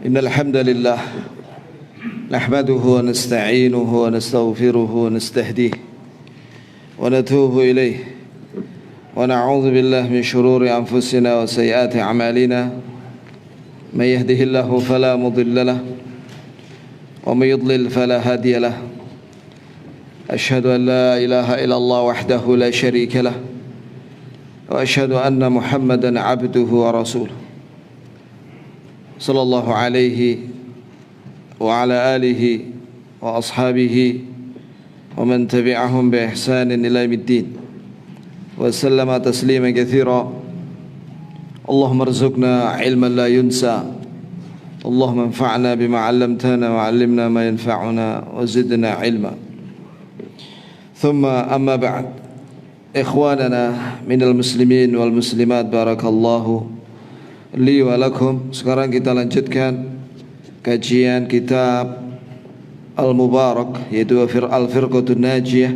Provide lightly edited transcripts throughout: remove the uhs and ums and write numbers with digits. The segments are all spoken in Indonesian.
إن الحمد لله نحمده ونستعينه ونستغفره ونستهديه ونتوب إليه ونعوذ بالله من شرور أنفسنا وسيئات أعمالنا من يهده الله فلا مضل له ومن يضلل فلا هادي له أشهد أن لا إله إلا الله وحده لا شريك له وأشهد أن محمدا عبده ورسوله صلى الله عليه وعلى آله وأصحابه ومن تبعهم بإحسان إلى يوم الدين وسلم تسليما كثيرا اللهم ارزقنا علما لا ينسى اللهم انفعنا بما علمتنا وعلمنا ما ينفعنا وزدنا علما ثم أما بعد إخواننا من المسلمين والمسلمات بارك الله li wa lakum. Sekarang kita lanjutkan kajian kitab Al-Mubarak, yaitu Al-Firqatun Najiyah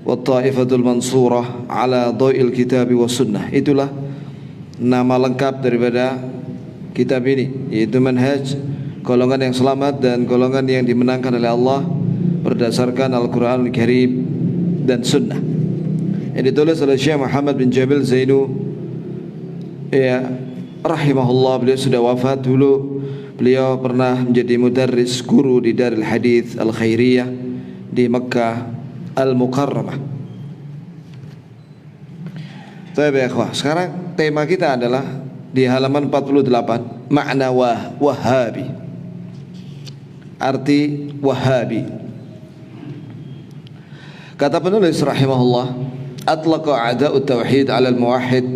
wa Ta'ifatul Mansurah ala Dha'il Kitab wa Sunnah. Itulah nama lengkap daripada kitab ini, yaitu manhaj golongan yang selamat dan golongan yang dimenangkan oleh Allah berdasarkan Al-Quranul Karim dan Sunnah. Yang ditulis oleh Syekh Muhammad bin Jabil Zainu, rahimahullah. Beliau sudah wafat dulu. Beliau pernah menjadi mudarris guru di Darul Hadits Al-Khairiyah di Makkah Al-Mukarramah. Baik ya ikhwah, sekarang tema kita adalah di halaman 48, makna Wahabi. Arti Wahabi. Kata penulis rahimahullah, atlaqa a'da'ut tauhid 'ala al-muwahhid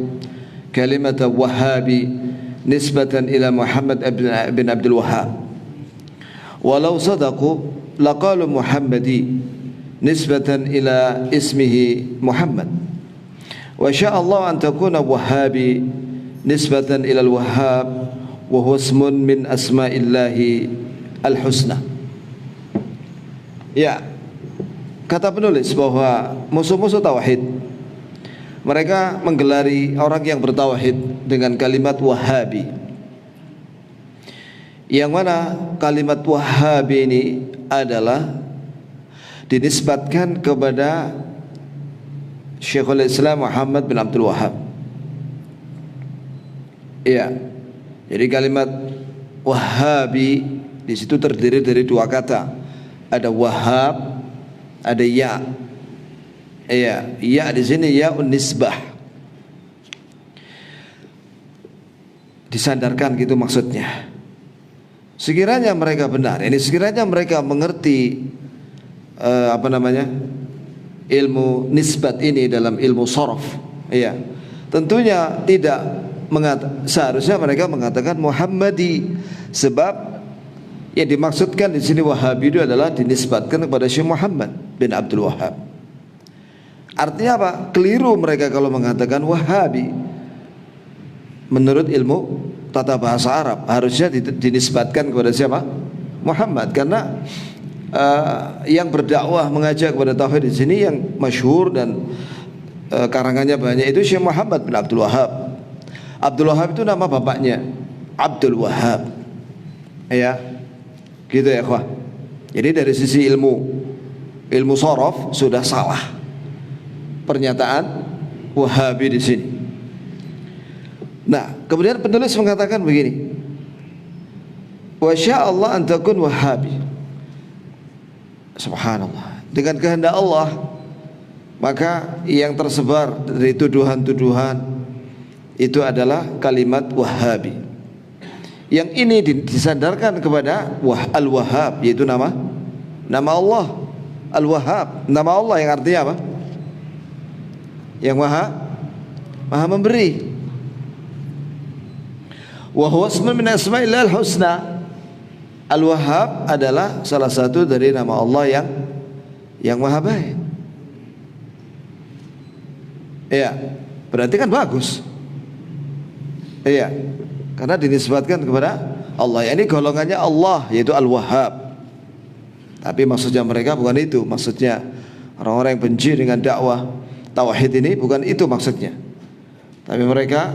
kalimat Wahabi nisbatan ila Muhammad bin Abdul Wahhab. Walau sadaqu laqalu Muhammadi nisbatan ila ismihi Muhammad. Wa syaa Allah an takuna Wahabi nisbatan ila al-Wahhab wa huwa ismun min asma'illahi al-husna. Ya, kata penulis bahwa musuh-musuh tauhid mereka menggelari orang yang bertauhid dengan kalimat Wahabi, yang mana kalimat Wahabi ini adalah dinisbatkan kepada Syekhul Islam Muhammad bin Abdul Wahhab. Iya, jadi kalimat Wahabi di situ terdiri dari dua kata, ada Wahhab, ada ya. Iya, ya di sini ya nisbah, disandarkan gitu maksudnya. Sekiranya mereka benar, ini sekiranya mereka mengerti ilmu nisbat ini dalam ilmu sharaf, iya, tentunya tidak seharusnya mereka mengatakan Muhammadi, sebab yang dimaksudkan di sini Wahabi itu adalah dinisbatkan kepada Syekh Muhammad bin Abdul Wahhab. Artinya apa? Keliru mereka kalau mengatakan Wahabi. Menurut ilmu tata bahasa Arab harusnya dinisbatkan kepada siapa? Muhammad, karena yang berdakwah mengajak kepada tauhid di sini yang masyhur dan karangannya banyak itu Syekh Muhammad bin Abdul Wahhab. Abdul Wahhab itu nama bapaknya, Abdul Wahhab. Ya, gitu ya ikhwah. Jadi dari sisi ilmu sharaf sudah salah pernyataan Wahabi di sini. Nah, kemudian penulis mengatakan begini, wa syaa Allah an takun Wahabi. Subhanallah, dengan kehendak Allah maka yang tersebar dari tuduhan-tuduhan itu adalah kalimat Wahabi. Yang ini disandarkan kepada Al-Wahhab, yaitu nama Allah Al-Wahhab, nama Allah yang artinya apa? Yang maha memberi. Wa huwa ismun min asma'illahil husna. Al-Wahhab adalah salah satu dari nama Allah yang maha baik. Iya, berarti kan bagus. Iya, karena dinisbatkan kepada Allah. Ini golongannya Allah, yaitu Al-Wahhab. Tapi maksudnya mereka bukan itu. Maksudnya orang-orang yang benci dengan dakwah tauhid ini bukan itu maksudnya. Tapi mereka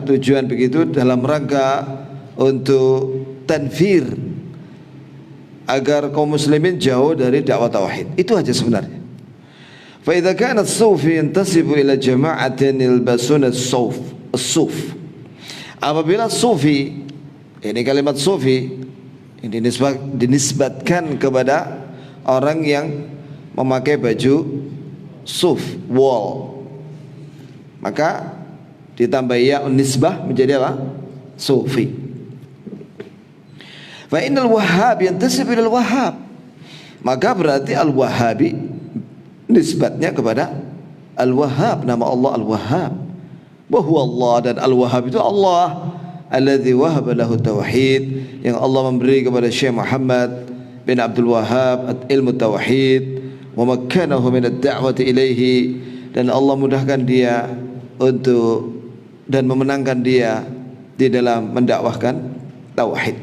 tujuan begitu dalam rangka untuk tanfir, agar kaum muslimin jauh dari dakwah tauhid. Itu aja sebenarnya. Fa idza kana as-sufi yantasibu ila jama'atin yalbasuna as-suf. Apabila sufi, ini kalimat sufi ini dinisbatkan kepada orang yang memakai baju suf, wool, maka ditambah ya nisbah menjadi apa? Sufi. Fa innal wahhab yantasib ila al-wahhab, maka berarti al-wahhabi nisbatnya kepada al-wahhab, nama Allah al-wahhab. Wa huwa Allah, dan al-wahhab itu Allah alladzi wahaba lahu tauhid, yang Allah memberi kepada Syekh Muhammad bin Abdul Wahhab ilmu tauhid, wa makkanahu min ad-da'wati ilaihi, dan Allah mudahkan dia untuk dan memenangkan dia di dalam mendakwahkan tauhid.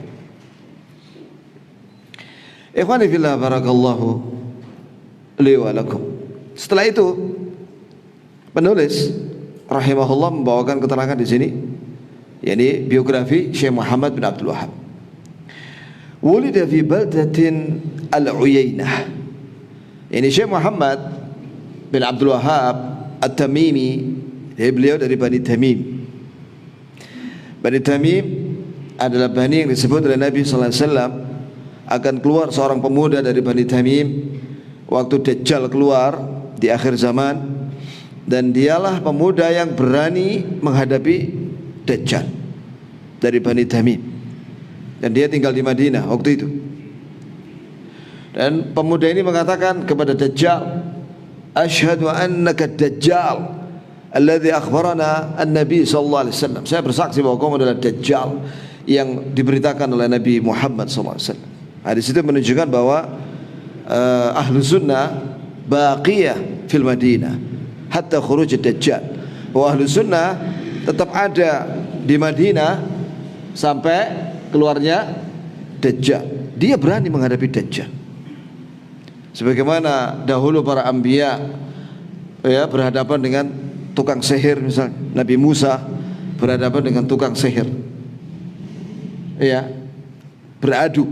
Ikhwani fillah, barakallahu li wa lakum. Setelah itu penulis rahimahullah membawakan keterangan di sini, yakni biografi Syekh Muhammad bin Abdul Wahhab. Wulida fi baldatin al-Uyainah. Ini Syekh Muhammad bin Abdul Wahhab At-Tamimi, beliau dari Bani Tamim. Bani Tamim adalah bani yang disebut oleh Nabi sallallahu alaihi wasallam akan keluar seorang pemuda dari Bani Tamim waktu Dajjal keluar di akhir zaman, dan dialah pemuda yang berani menghadapi Dajjal dari Bani Tamim, dan dia tinggal di Madinah waktu itu. Dan pemuda ini mengatakan kepada Dajjal, asyhadu annaka Dajjal alladzi akhbarana an-nabi sallallahu alaihi wasallam, saya bersaksi bahwa kamu adalah Dajjal yang diberitakan oleh Nabi Muhammad sallallahu alaihi wasallam. Di situ menunjukkan bahwa ahlu sunnah baqiyah fil Madinah hatta khuruj ad-Dajjal, bahwa ahlu sunnah tetap ada di Madinah sampai keluarnya Dajjal. Dia berani menghadapi Dajjal, sebagaimana dahulu para anbiya ya berhadapan dengan tukang sihir. Misalnya Nabi Musa berhadapan dengan tukang sihir, ya, beradu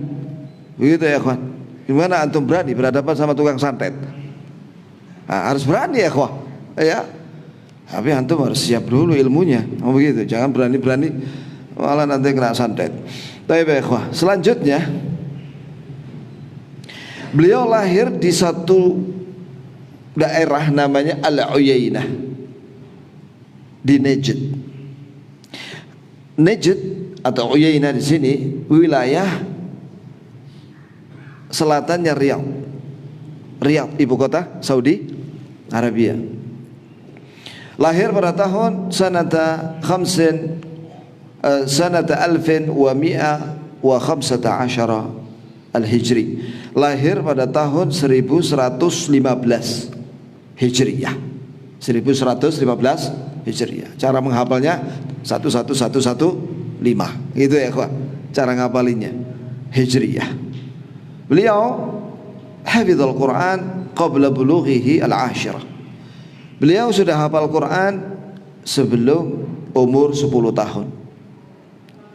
begitu ya kawan. Gimana antum berani berhadapan sama tukang santet? Nah, harus berani ya kawan, ya. Tapi antum harus siap dulu ilmunya, begitu. Jangan berani-berani malah nanti kena santet. Baik ya kawan. Selanjutnya beliau lahir di satu daerah namanya Al-Uyainah di Najd. Najd atau Uyainah di sini wilayah selatannya Riyadh. Riyadh ibu kota Saudi Arabia. Lahir pada tahun sanata 1115 al-Hijri. Lahir pada tahun 1115 Hijriyah. 1115 Hijriyah. Cara menghafalnya 11115. Gitu ya, kawan. Cara ngapalinya Hijriyah. Beliau hafizul Quran qabla bulughihi al-ashirah. Beliau sudah hafal Quran sebelum umur 10 tahun.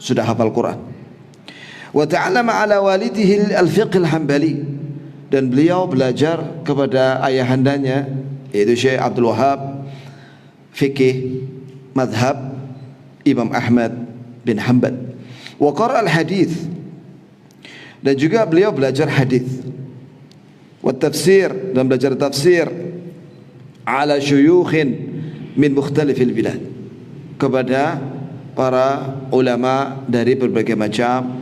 Sudah hafal Quran. Wa ta'allama ala walidihi al-fiqh al-Hambali, dan beliau belajar kepada ayahandanya yaitu Syekh Abdul Wahhab fikih madhab Imam Ahmad bin Hanbal. Wa qara al-hadith, dan juga beliau belajar hadis. Wa tafsir, dan belajar tafsir ala syuyukhin min mukhtalifil bilad, kepada para ulama dari berbagai macam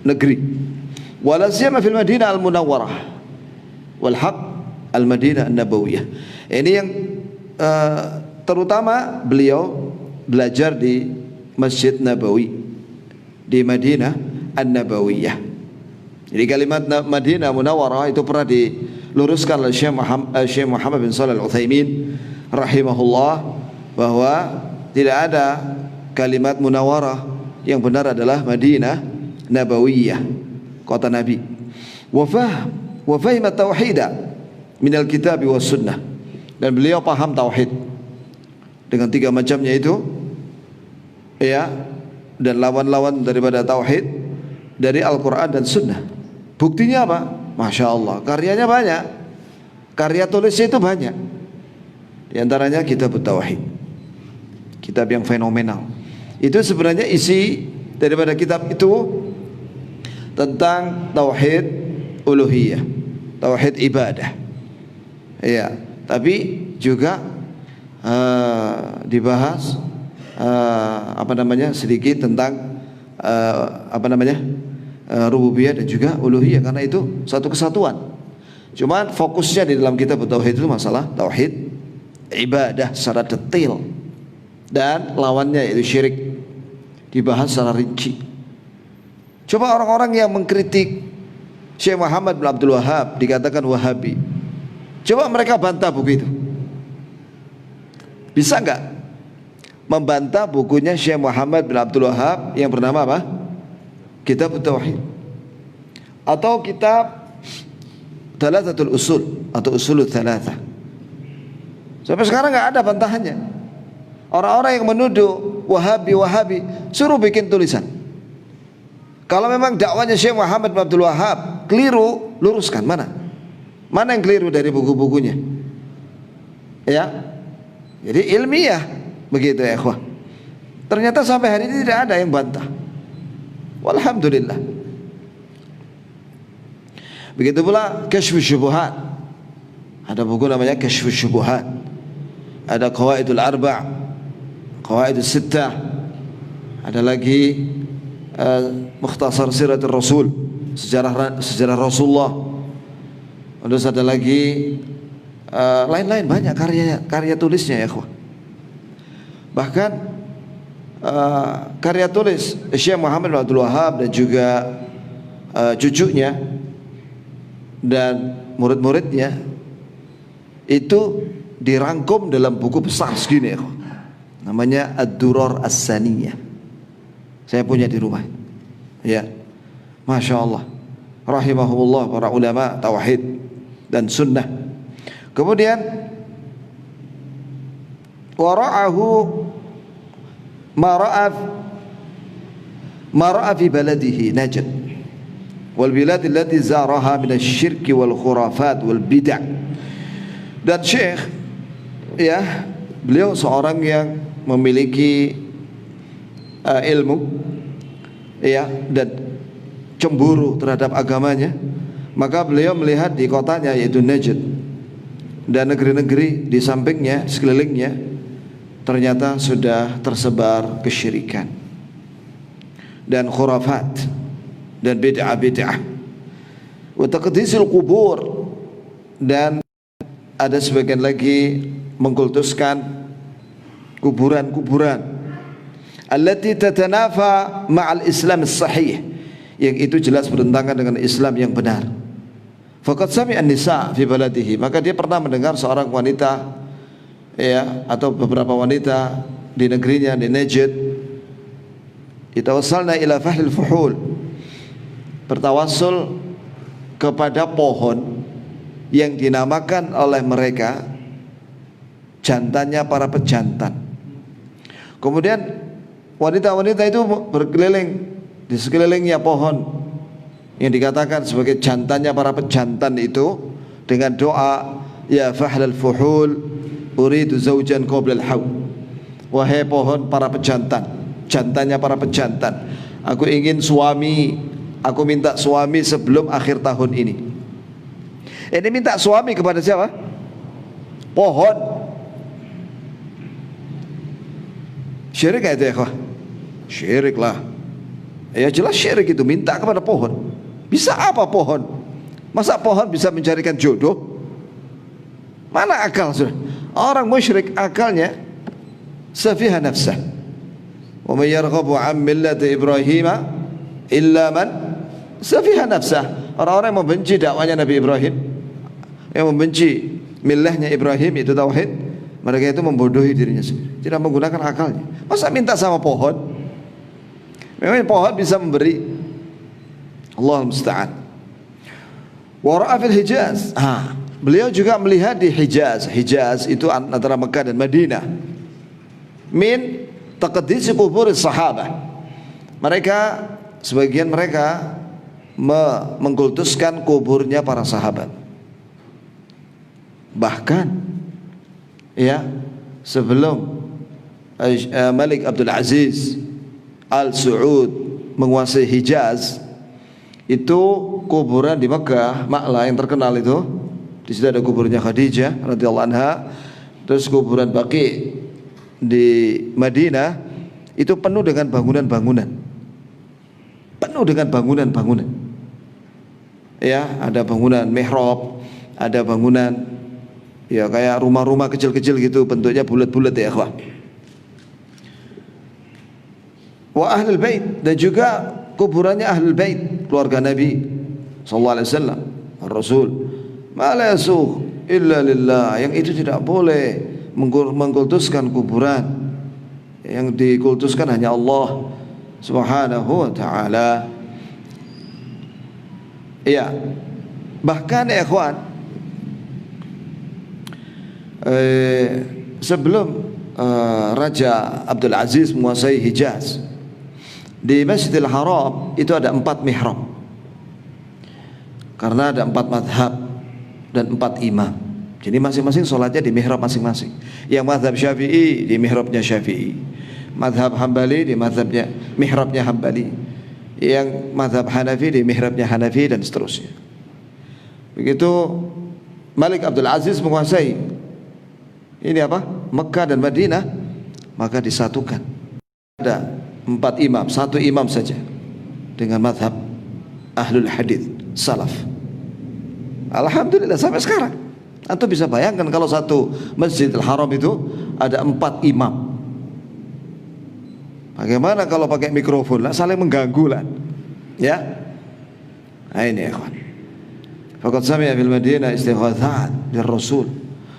negeri. Wala siyama fil Madinah al-Munawwarah wal haq al-Madinah an-Nabawiyah. Ini yang terutama beliau belajar di Masjid Nabawi di Madinah an-Nabawiyah. Jadi kalimat Madinah Munawwarah itu pernah diluruskan oleh Syekh Muhammad bin Shalih Al-Utsaimin rahimahullah, bahwa tidak ada kalimat Munawwarah, yang benar adalah Madinah Nabawiyah, kota Nabi. Wa fahima tauhida min al-kitab was sunnah, dan beliau paham tauhid dengan tiga macamnya itu, ya, dan lawan-lawan daripada tauhid dari Al-Quran dan Sunnah. Buktinya apa? Masya Allah, karyanya banyak, karya tulisnya itu banyak. Di antaranya kitab Tauhid, kitab yang fenomenal. Itu sebenarnya isi daripada kitab itu tentang tauhid uluhiyah, tauhid ibadah. Ya, tapi juga dibahas sedikit tentang rububiyah dan juga uluhiyah, karena itu satu kesatuan. Cuman fokusnya di dalam kitab tauhid itu masalah tauhid ibadah secara detail, dan lawannya yaitu syirik dibahas secara rinci. Coba orang-orang yang mengkritik Syekh Muhammad bin Abdul Wahhab dikatakan Wahabi, coba mereka bantah buku itu. Bisa enggak membantah bukunya Syekh Muhammad bin Abdul Wahhab yang bernama apa? Kitab Tauhid, atau kitab Thalathatul Usul atau Usulut Thalatha. Sampai sekarang enggak ada bantahannya. Orang-orang yang menuduh Wahabi suruh bikin tulisan. Kalau memang dakwanya Syekh Muhammad bin Abdul Wahhab keliru, luruskan. Mana yang keliru dari buku-bukunya? Ya, jadi ilmiah begitu ya ikhwah. Ternyata sampai hari ini tidak ada yang bantah. Walhamdulillah. Begitu pula Kasyfus Syubuhat. Ada buku namanya Kasyfus Syubuhat. Ada Qawaidul Arba', Qawaidus Sittah. Ada lagi Mukhtasar Siratul Rasul, sejarah Rasulullah. Terus ada lagi lain-lain banyak karya tulisnya ya ikhwah. Bahkan karya tulis Syekh Muhammad bin Abdul Wahhab dan juga cucunya dan murid-muridnya itu dirangkum dalam buku besar segini ya, namanya Ad-Durar As-Saniyah. Saya punya di rumah. Ya, Masya Allah, rahimahullah para ulama tauhid dan sunnah. Kemudian wara'ahu mara'a fi baladihi Najd wal bilad allati zaraha min asy-syirki wal khurafat wal bid'ah. Dan Syekh, ya, beliau seorang yang memiliki ilmu, ya, dan cemburu terhadap agamanya. Maka beliau melihat di kotanya yaitu Najd dan negeri-negeri di sampingnya, sekelilingnya, ternyata sudah tersebar kesyirikan dan khurafat dan bid'ah wa taqdisul qubur, dan ada sebagian lagi mengkultuskan kuburan-kuburan allati tatanafa ma'al Islam as-sahih, yang itu jelas bertentangan dengan Islam yang benar. Faqad sami'a an-nisa fi baladihi, maka dia pernah mendengar seorang wanita, ya, atau beberapa wanita di negerinya di Najd, itawassalna ila fahlil fuhul, bertawassul kepada pohon yang dinamakan oleh mereka jantannya para pejantan. Kemudian wanita-wanita itu berkeliling di sekelilingnya pohon yang dikatakan sebagai jantannya para pejantan itu dengan doa, ya fahlal fuhul uridu zaujan qabla al-haul, wahai pohon para pejantan, jantannya para pejantan, aku ingin suami, aku minta suami sebelum akhir tahun ini. Ini minta suami kepada siapa? Pohon. Syirik itu ya kah? Syirik lah. Ya jelas syirik itu, minta kepada pohon. Bisa apa pohon? Masa pohon bisa mencarikan jodoh? Mana akal sudah? Orang musyrik akalnya safiha nafsah. Wa may yarghabu 'an millati Ibrahim illa man safiha nafsah. Orang-orang yang membenci dakwanya Nabi Ibrahim, yang membenci millahnya Ibrahim itu tauhid, mereka itu membodohi dirinya sendiri, tidak menggunakan akalnya. Masa minta sama pohon? Memang pohon bisa memberi. Allah musta'an. Wa ra'a fil Hijaz. Beliau juga melihat di Hijaz. Hijaz itu antara Mekah dan Madinah. Min taqdis kubur sahabah. Mereka sebagian mereka mengkultuskan kuburnya para sahabat. Bahkan ya, sebelum Malik Abdul Aziz Al Saud menguasai Hijaz, itu kuburan di Mekah, Ma'la yang terkenal itu, di situ ada kuburnya Khadijah radhiyallahu anha. Terus kuburan Baqi di Madinah itu penuh dengan bangunan-bangunan. Penuh dengan bangunan-bangunan. Ya, ada bangunan mihrab, ada bangunan ya kayak rumah-rumah kecil-kecil gitu, bentuknya bulat-bulat ya, ikhwah. Wa ahlul bait, dan juga kuburannya ahlul bait, keluarga Nabi sallallahu alaihi wasallam, Rasul. Ma la yasuh illa lillah, yang itu tidak boleh mengkultuskan kuburan. Yang dikultuskan hanya Allah Subhanahu wa taala. Iya. Bahkan ya ikhwan, sebelum Raja Abdul Aziz menguasai Hijaz, di Masjidil Haram itu ada 4 mihrab, karena ada 4 madhab dan 4 imam. Jadi masing-masing sholatnya di mihrab masing-masing. Yang madhab Syafi'i di mihrabnya Syafi'i, madhab Hambali di mihrabnya Hambali, yang madhab Hanafi di mihrabnya Hanafi, dan seterusnya. Begitu Malik Abdul Aziz menguasai ini apa? Mekah dan Madinah, maka disatukan. Ada 4 imam, 1 imam saja dengan madhab ahlul hadith salaf. Alhamdulillah sampai sekarang. Antum bisa bayangkan kalau satu Masjidil Haram itu ada 4 imam. Bagaimana kalau pakai mikrofon lah, saling mengganggu lah. Ya. Nah ini ya kawan. Faqad sami'a fil Madinah istighathat lir Rasul.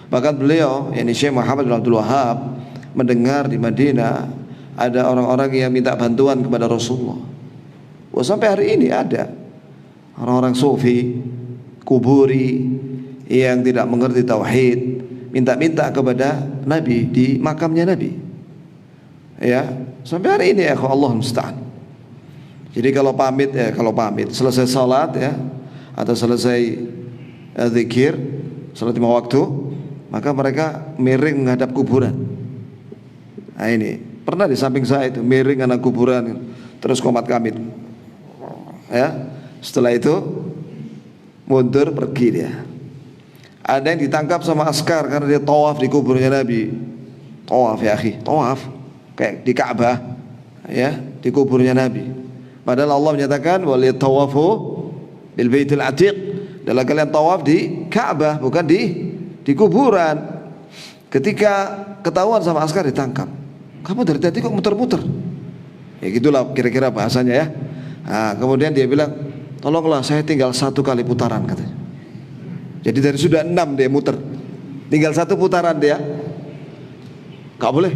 Bahkan beliau, yakni Syekh Muhammad bin Abdul Wahhab, mendengar di Madinah ada orang-orang yang minta bantuan kepada Rasulullah. Wah, sampai hari ini ada orang-orang sufi, kuburi, yang tidak mengerti tauhid, minta-minta kepada Nabi di makamnya Nabi. Ya, sampai hari ini ya Allah musta'an. Jadi kalau pamit selesai salat ya, atau selesai zikir, salat 5 waktu, maka mereka miring menghadap kuburan. Nah ini pernah di samping saya itu miring anak kuburan, terus komat kamit. Ya, setelah itu mundur pergi dia. Ada yang ditangkap sama askar karena dia tawaf di kuburnya Nabi. Tawaf ya akhi, tawaf kayak di Ka'bah ya, di kuburnya Nabi. Padahal Allah menyatakan wal tawafu bil baitil atiq, adalah kalian tawaf di Ka'bah, bukan di kuburan. Ketika ketahuan sama askar ditangkap. Kamu dari tadi kok muter-muter? Ya gitulah kira-kira bahasanya ya. Nah, kemudian dia bilang, tolonglah saya tinggal 1 kali putaran katanya. Jadi dari sudah 6 dia muter, tinggal 1 putaran dia. Gak boleh.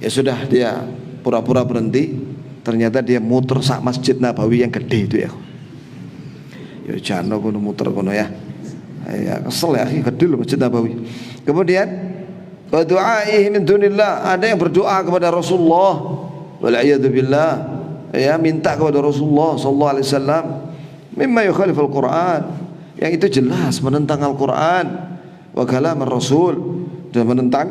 Ya sudah, dia pura-pura berhenti. Ternyata dia muter sak Masjid Nabawi yang gede itu ya. Ya jangan kono muter kono ya. Ya kesel ya, gede loh Masjid Nabawi. Kemudian wa du'aihi min dunillah, ada yang berdoa kepada Rasulullah wal a'yadu billah, ya minta kepada Rasulullah sallallahu alaihi wasallam, mimma yukhaliful Quran, yang itu jelas menentang Al-Quran wa kalam Rasul, dan menentang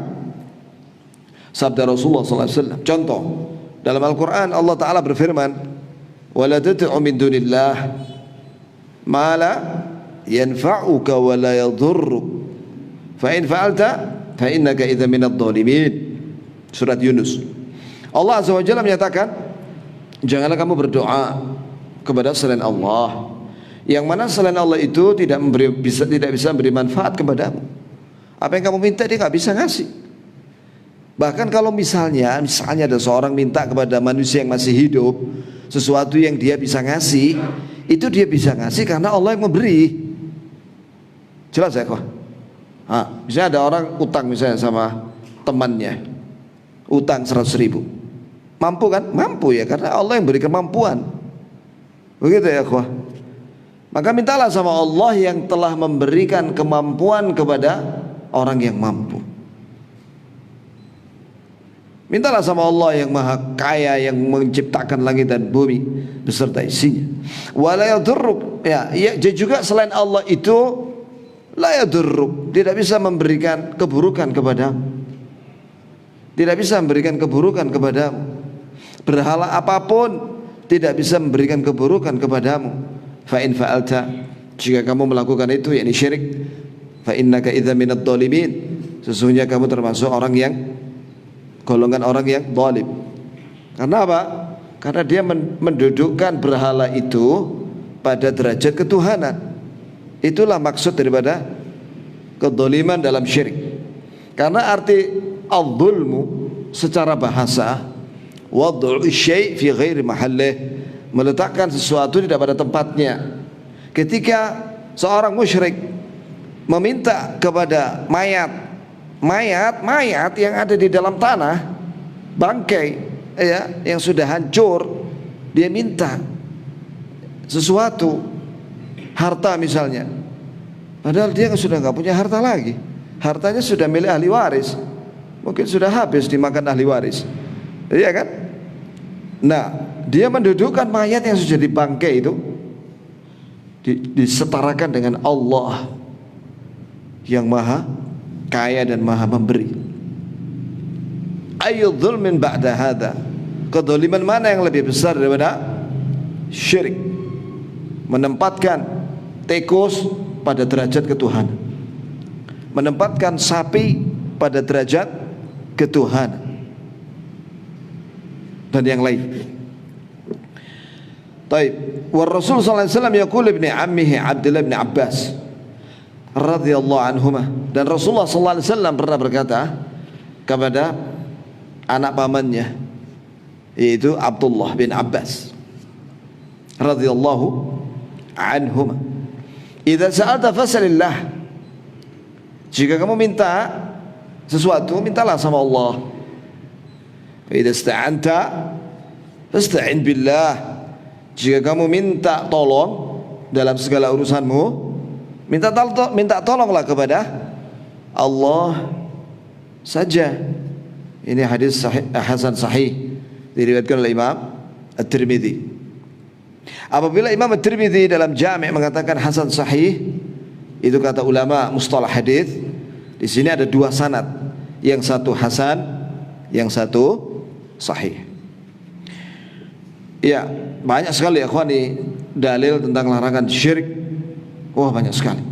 sabda Rasulullah sallallahu alaihi wasallam. Contoh, dalam Al-Quran Allah Ta'ala berfirman, wala tad'u min dunillah ma la yanfa'uka wa la yadhurruk fa in fa'alta fa innaka idza minadh dhalimin. Surat Yunus. Allah Azza wa Jalla menyatakan, janganlah kamu berdoa kepada selain Allah, yang mana selain Allah itu tidak bisa memberi manfaat kepadamu. Apa yang kamu minta dia nggak bisa ngasih. Bahkan kalau misalnya ada seorang minta kepada manusia yang masih hidup sesuatu yang dia bisa ngasih, itu dia bisa ngasih karena Allah yang memberi. Jelas ya kok? Misalnya ada orang utang misalnya sama temannya, utang 100.000, mampu kan? Mampu ya, karena Allah yang beri kemampuan. Begitu ya kok? Maka mintalah sama Allah yang telah memberikan kemampuan kepada orang yang mampu. Mintalah sama Allah yang maha kaya, yang menciptakan langit dan bumi beserta isinya. Wala yadurruk, ya juga selain Allah itu la yadurruk, tidak bisa memberikan keburukan kepadamu. Tidak bisa memberikan keburukan kepadamu. Berhala apapun tidak bisa memberikan keburukan kepadamu. Fa in fa'alta, jika kamu melakukan itu, yakni syirik, fa innaka idza minadh dhalimin, sesungguhnya kamu termasuk orang yang golongan orang yang zalim. Karena apa? Karena dia mendudukkan berhala itu pada derajat ketuhanan. Itulah maksud daripada kedzaliman dalam syirik. Karena arti al-zulmu secara bahasa wad'u syai' fi ghairi mahallih, meletakkan sesuatu tidak pada tempatnya. Ketika seorang musyrik meminta kepada mayat yang ada di dalam tanah, bangkai ya, yang sudah hancur, dia minta sesuatu, harta misalnya, padahal dia sudah nggak punya harta lagi, hartanya sudah milik ahli waris, mungkin sudah habis dimakan ahli waris, iya kan? Nah, dia mendudukkan mayat yang sudah dibangkai itu disetarakan dengan Allah yang maha kaya dan maha memberi. Ayu dzulmin ba'da hadza, kedzaliman mana yang lebih besar daripada syirik? Menempatkan tikus pada derajat ketuhanan, menempatkan sapi pada derajat ketuhanan, dan yang lain. Taib. Wa Rasul sallallahu alaihi wasallam yaqul ibni ammihi Abdullah bin Abbas radhiyallahu anhuma, dan Rasulullah sallallahu alaihi wasallam pernah berkata kepada anak pamannya, yaitu Abdullah bin Abbas radhiyallahu anhuma, idza sa'alta fas'alillah, jika kamu minta sesuatu, mintalah sama Allah. Wa idza ista'anta fasta'in billah, jika kamu minta tolong dalam segala urusanmu, minta tolonglah kepada Allah saja. Ini hadis sahih, hasan sahih, diriwayatkan oleh Imam At-Tirmidzi. Apabila Imam At-Tirmidzi dalam Jami' mengatakan hasan sahih, itu kata ulama mustalah hadis, di sini ada dua sanad, yang satu hasan, yang satu sahih. Ya, banyak sekali ikhwani dalil tentang larangan syirik. Wah, banyak sekali.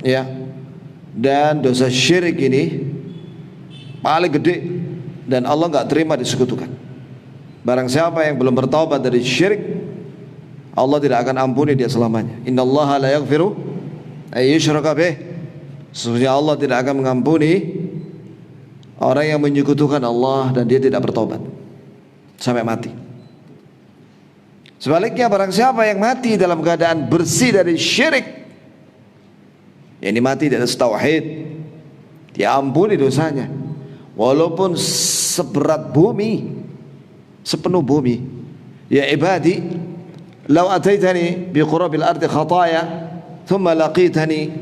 Ya. Dan dosa syirik ini paling gede dan Allah enggak terima disekutukan. Barang siapa yang belum bertaubat dari syirik, Allah tidak akan ampuni dia selamanya. Innallaha la yaghfiru ay yushraka bih. Sesungguhnya Allah tidak akan mengampuni orang yang menyekutukan Allah dan dia tidak bertobat sampai mati. Sebaliknya, barang siapa yang mati dalam keadaan bersih dari syirik, yakni mati di atas tauhid, diampuni dosanya walaupun seberat bumi, sepenuh bumi. Ya ibadi, law ataitani bi qurabil ardi khataya thumma laqitani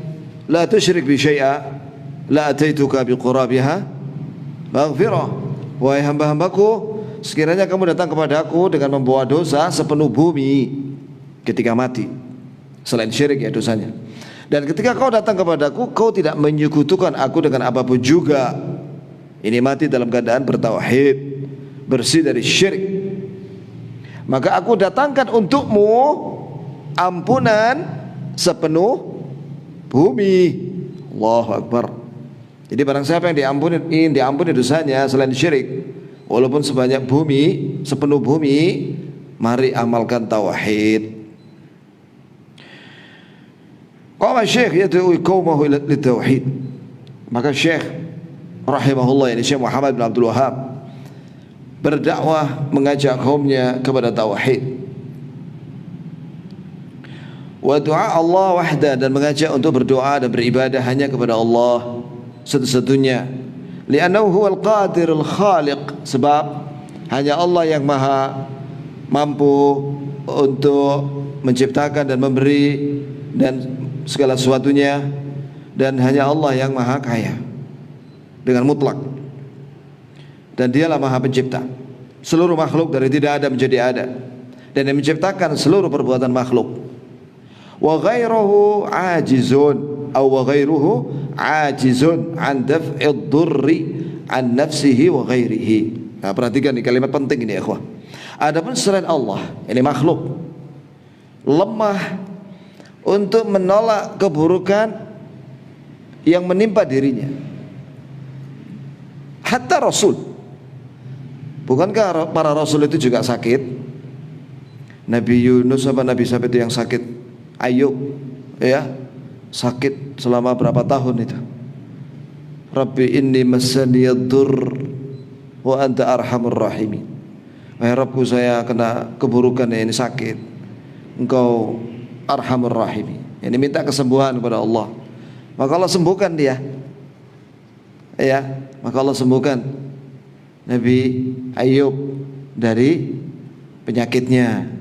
la tusyrik bi syai'a la ataituka bi qurabiha maghfirah. Wahai hamba-hambaku, sekiranya kamu datang kepadaku dengan membawa dosa sepenuh bumi ketika mati, selain syirik ya dosanya, dan ketika kau datang kepadaku, kau tidak menyekutukan aku dengan apapun juga, ini mati dalam keadaan bertauhid, bersih dari syirik, maka aku datangkan untukmu ampunan sepenuh bumi. Allahu Akbar. Jadi barang siapa yang diampuni dosanya selain syirik, walaupun sebanyak bumi, sepenuh bumi, mari amalkan tauhid. Qama Syekh yad'u qaumahu ila tauhid. Maka Syekh rahimahullah, ini Syekh Muhammad bin Abdul Wahhab, berdakwah mengajak kaumnya kepada tauhid. Wa du'a Allah wahda, dan mengajak untuk berdoa dan beribadah hanya kepada Allah satu-satunya. Li'annahu huwal qadirul khaliq, sebab hanya Allah yang maha mampu untuk menciptakan dan memberi dan segala sesuatunya, dan hanya Allah yang maha kaya dengan mutlak. dan dialah Maha Pencipta seluruh makhluk dari tidak ada menjadi ada, dan yang menciptakan seluruh perbuatan makhluk. Wa ghairuhu ajizun aw wa ghairuhu ajizun an daf'id durri an nafsihi wa ghairihi. Nah, perhatikan ini kalimat penting ini ya ikhwah. Adapun selain Allah, ini makhluk, lemah untuk menolak keburukan yang menimpa dirinya. Hatta Rasul, bukankah para Rasul itu juga sakit? Nabi Yunus apa Nabi siapa itu yang sakit? Ayub, ya, sakit selama berapa tahun itu. Rabbi inni massaniyad-durr wa anta arhamur rahimin. Wahai Rabbku, saya kena keburukan ini, sakit, Engkau arhamur rahimin. Ini minta kesembuhan kepada Allah, maka Allah sembuhkan dia, ya, maka Allah sembuhkan Nabi Ayub dari penyakitnya.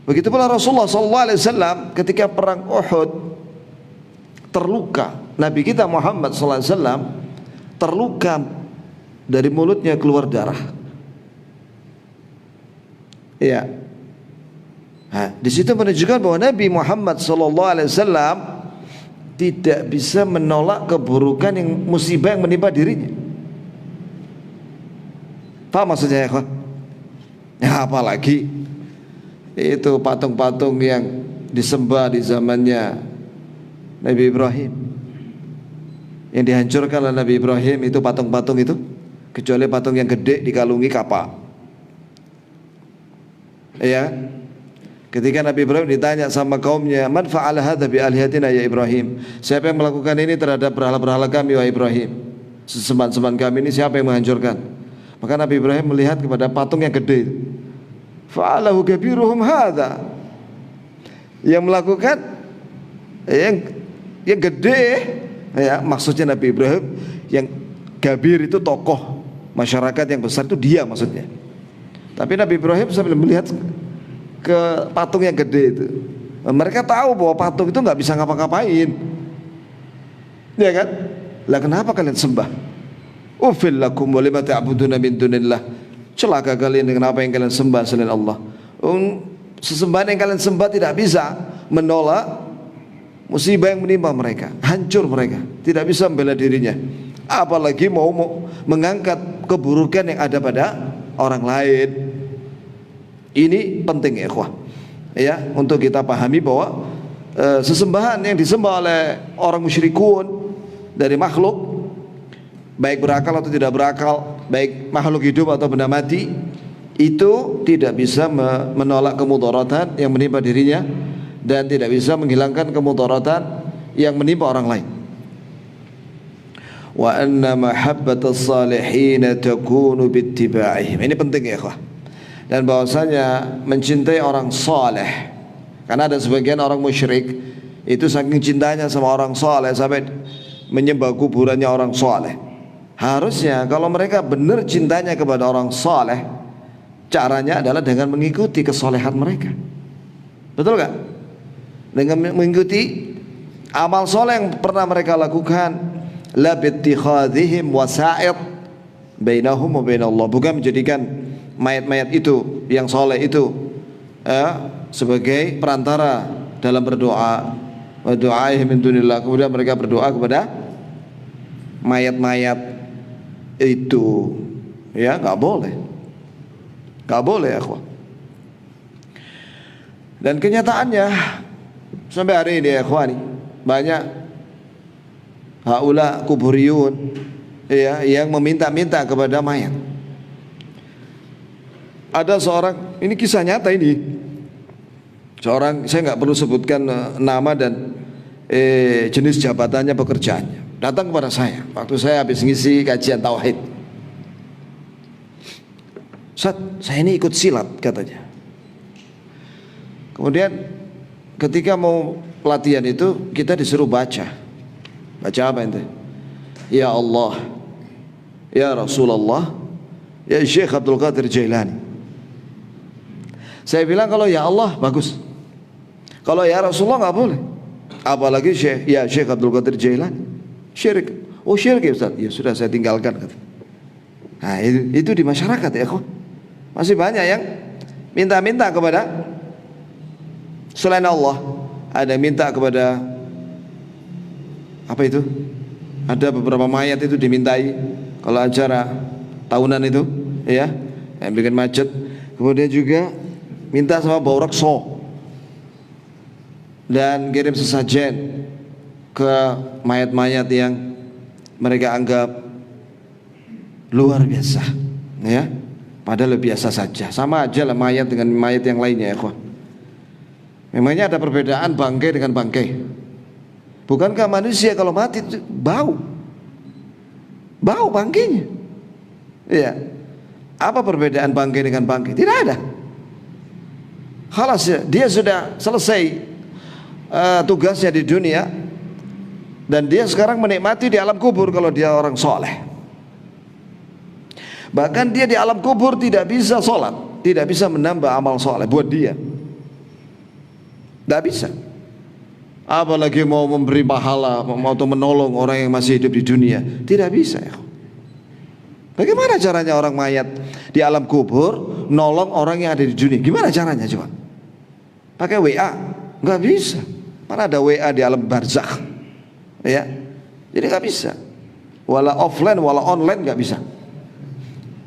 Begitu pula Rasulullah SAW ketika perang Uhud terluka. Nabi kita Muhammad SAW terluka, dari mulutnya keluar darah. Ya, nah, di situ menunjukkan bahwa Nabi Muhammad SAW tidak bisa menolak keburukan yang musibah yang menimpa dirinya. Paham maksudnya ya? Ya, apalagi itu patung-patung yang disembah di zamannya Nabi Ibrahim, yang dihancurkan oleh Nabi Ibrahim itu patung-patung itu, kecuali patung yang gede dikalungi kapal. Ya, ketika Nabi Ibrahim ditanya sama kaumnya, man fa'ala hadza bi alihatina ya Ibrahim, siapa yang melakukan ini terhadap berhala-berhala kami wahai Ibrahim, sesembahan-sembahan kami ini siapa yang menghancurkan? Maka Nabi Ibrahim melihat kepada patung yang gede itu, fa'alahu kabiruhum hadza, yang melakukan yang gede, ya, maksudnya Nabi Ibrahim yang kabir itu tokoh masyarakat yang besar, itu dia maksudnya. Tapi Nabi Ibrahim sambil melihat ke patung yang gede itu, mereka tahu bahwa patung itu nggak bisa ngapa-ngapain, ya kan? Lah kenapa kalian sembah? Ufil lakum wa lima ta'buduna min dunillah, celaka kalian dengan apa yang kalian sembah selain Allah. Sesembahan yang kalian sembah tidak bisa menolak musibah yang menimpa mereka, hancur mereka, tidak bisa membela dirinya, apalagi mau mengangkat keburukan yang ada pada orang lain. Ini penting ya ikhwah, ya, untuk kita pahami bahwa sesembahan yang disembah oleh orang musyrikun dari makhluk, baik berakal atau tidak berakal, baik makhluk hidup atau benda mati, itu tidak bisa menolak kemudaratan yang menimpa dirinya, dan tidak bisa menghilangkan kemudaratan yang menimpa orang lain. Wa anna mahabbatas salihin takunu bittiba'ihim. Ini penting ya ikhwah. Dan bahwasanya mencintai orang saleh, karena ada sebagian orang musyrik itu saking cintanya sama orang saleh sampai menyembah kuburannya orang saleh. Harusnya kalau mereka benar cintanya kepada orang saleh, caranya adalah dengan mengikuti kesolehan mereka. Betul gak? Dengan mengikuti amal soleh yang pernah mereka lakukan. La bittikhadhihim wasa'id bainahum wa bainallah, bukan menjadikan mayat-mayat itu yang soleh itu sebagai perantara dalam berdoa. Wa du'aihim min dunillah, kemudian mereka berdoa kepada mayat-mayat itu, ya, nggak boleh, nggak boleh ya ikhwah. Dan kenyataannya sampai hari ini ya ikhwani, banyak haula kuburiyun, ya, yang meminta-minta kepada mayat. Ada seorang, ini kisah nyata ini, seorang, saya nggak perlu sebutkan nama dan jenis jabatannya, pekerjaannya, datang kepada saya waktu saya habis ngisi kajian tauhid. Ustaz, saya ini ikut silat katanya. Kemudian ketika mau pelatihan itu kita disuruh baca apa ente? Ya Allah, ya Rasulullah, ya Syekh Abdul Qadir Jailani. Saya bilang kalau ya Allah bagus, kalau ya Rasulullah nggak boleh. Apalagi Syekh Abdul Qadir Jailani, syirik. Oh syirik ya Ustaz? Ya sudah, saya tinggalkan kata. Nah, itu di masyarakat ya kok. Masih banyak yang minta-minta kepada selain Allah. Ada yang minta kepada apa itu? Ada beberapa mayat itu dimintai kalau acara tahunan itu, ya, yang bikin macet. Kemudian juga minta sama bau rekso dan kirim sesajen ke mayat-mayat yang mereka anggap luar biasa, ya. Padahal biasa saja, sama aja lah mayat dengan mayat yang lainnya ya kawan. Memangnya ada perbedaan bangkai dengan bangkai? Bukankah manusia kalau mati itu bau bangkainya? Iya. Apa perbedaan bangkai dengan bangkai? Tidak ada. Khalas ya, dia sudah selesai tugasnya di dunia, dan dia sekarang menikmati di alam kubur kalau dia orang soleh. Bahkan dia di alam kubur tidak bisa sholat, tidak bisa menambah amal soleh buat dia, tidak bisa. Apalagi mau memberi pahala, mau menolong orang yang masih hidup di dunia, tidak bisa ya. Bagaimana caranya orang mayat di alam kubur nolong orang yang ada di dunia? Gimana caranya coba? Pakai WA? Nggak bisa. Mana ada WA di alam barzakh? Ya, jadi nggak bisa. Wala offline, wala online nggak bisa